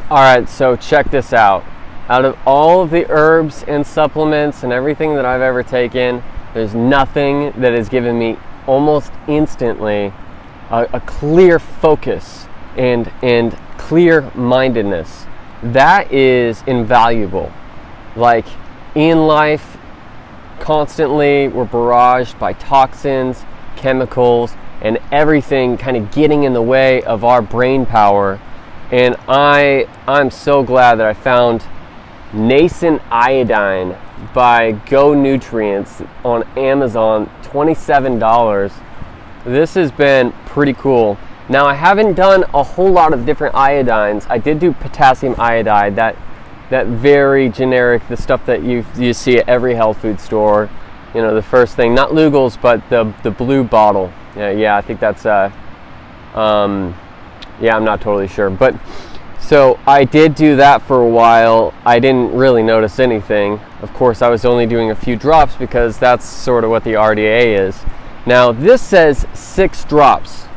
All right, so check this out. Out of all of the herbs and supplements and everything that I've ever taken, there's nothing that has given me almost instantly a clear focus and clear-mindedness. That is invaluable. Like in life, constantly we're barraged by toxins, chemicals, and everything kind of getting in the way of our brain power. And I'm so glad that I found Nascent Iodine by Go Nutrients on Amazon, $27. This has been pretty cool. Now, I haven't done a whole lot of different iodines. I did do potassium iodide, that very generic, the stuff that you see at every health food store. You know, the first thing, not Lugel's, but the blue bottle. Yeah, I think that's yeah, I'm not totally sure, but so I did do that for a while. I didn't really notice anything. Of course, I was only doing a few drops because that's sort of what the RDA is. Now, this says 6 drops,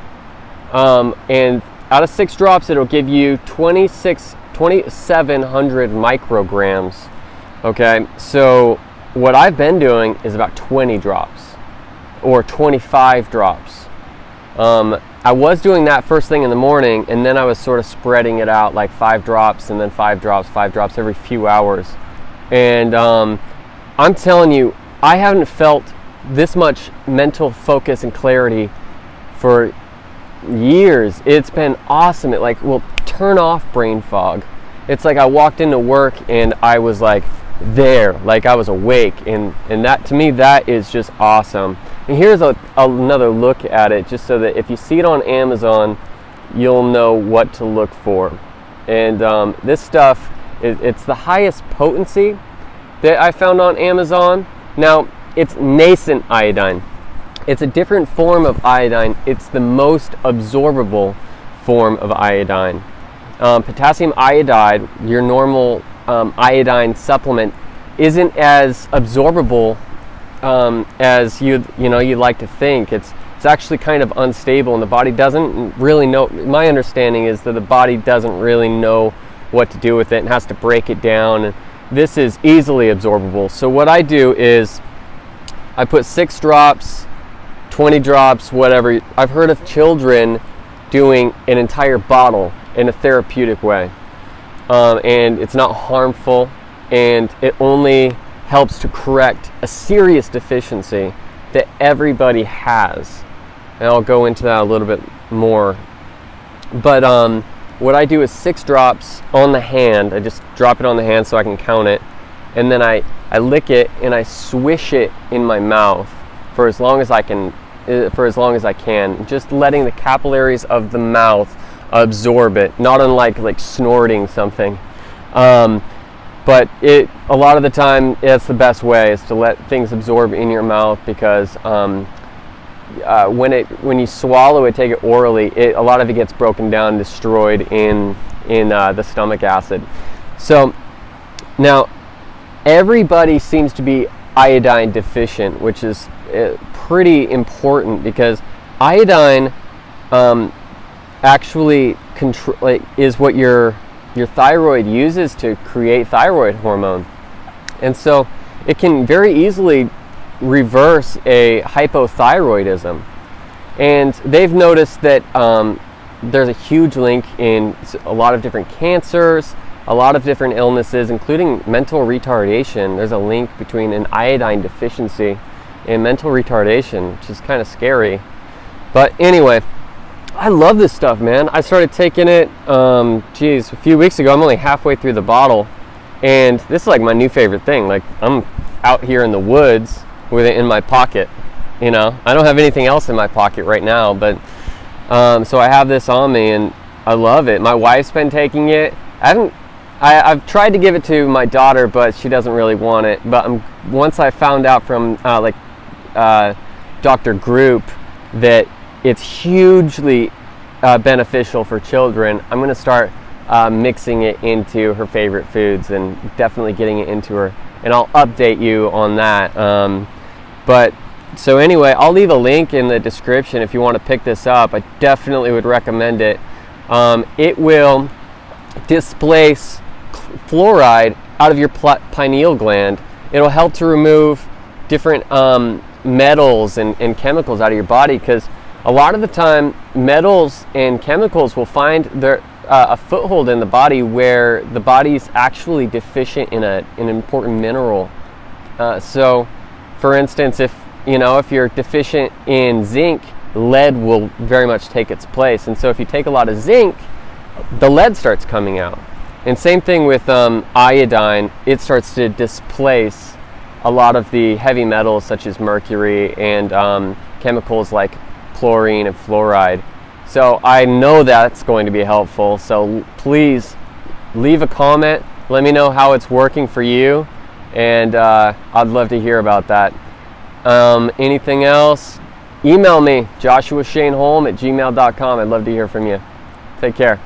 and out of 6 drops, it'll give you 2,700 micrograms. Okay, so what I've been doing is about 20 drops or 25 drops. I was doing that first thing in the morning, and then I was sort of spreading it out, like 5 drops and then 5 drops every few hours. And I'm telling you, I haven't felt this much mental focus and clarity for years. It's been awesome. It will turn off brain fog. It's like I walked into work and I was like there, like I was awake, and that, to me, that is just awesome. And here's another look at it, just so that if you see it on Amazon, you'll know what to look for. And this stuff, it's the highest potency that I found on Amazon. Now, it's Nascent Iodine. It's a different form of iodine. It's the most absorbable form of iodine. Potassium iodide, your normal iodine supplement, isn't as absorbable as you'd like to think. It's actually kind of unstable, and the body doesn't really know. My understanding is that the body doesn't really know what to do with it and has to break it down. And this is easily absorbable. So what I do is I put 6 drops, 20 drops, whatever. I've heard of children doing an entire bottle in a therapeutic way, and it's not harmful, and it only helps to correct a serious deficiency that everybody has. And I'll go into that a little bit more. But what I do is 6 drops on the hand. I just drop it on the hand so I can count it. And then I lick it and I swish it in my mouth for as long as I can, just letting the capillaries of the mouth absorb it, not unlike like snorting something. But a lot of the time, it's the best way is to let things absorb in your mouth, because when you swallow it, take it orally, a lot of it gets broken down, destroyed in the stomach acid. So now everybody seems to be iodine deficient, which is pretty important, because iodine actually is what your thyroid uses to create thyroid hormone. And so it can very easily reverse a hypothyroidism. And they've noticed that there's a huge link in a lot of different cancers, a lot of different illnesses, including mental retardation. There's a link between an iodine deficiency and mental retardation, which is kind of scary. But anyway, I love this stuff, man. I started taking it, a few weeks ago. I'm only halfway through the bottle, and this is like my new favorite thing. Like, I'm out here in the woods with it in my pocket. You know, I don't have anything else in my pocket right now, but so I have this on me, and I love it. My wife's been taking it. I've tried to give it to my daughter, but she doesn't really want it. But once I found out from Dr. Group that it's hugely beneficial for children, I'm going to start mixing it into her favorite foods and definitely getting it into her. And I'll update you on that. But so anyway, I'll leave a link in the description if you want to pick this up. I definitely would recommend it. displace fluoride out of your pineal gland. It'll help to remove different metals and chemicals out of your body, because a lot of the time metals and chemicals will find their a foothold in the body where the body's actually deficient in an important mineral. So for instance, if you're deficient in zinc, lead will very much take its place. And so if you take a lot of zinc, the lead starts coming out. And same thing with iodine. It starts to displace a lot of the heavy metals such as mercury and chemicals like chlorine and fluoride. So I know that's going to be helpful. So please leave a comment. Let me know how it's working for you. And I'd love to hear about that. Anything else? Email me, joshuashaneholm@gmail.com. I'd love to hear from you. Take care.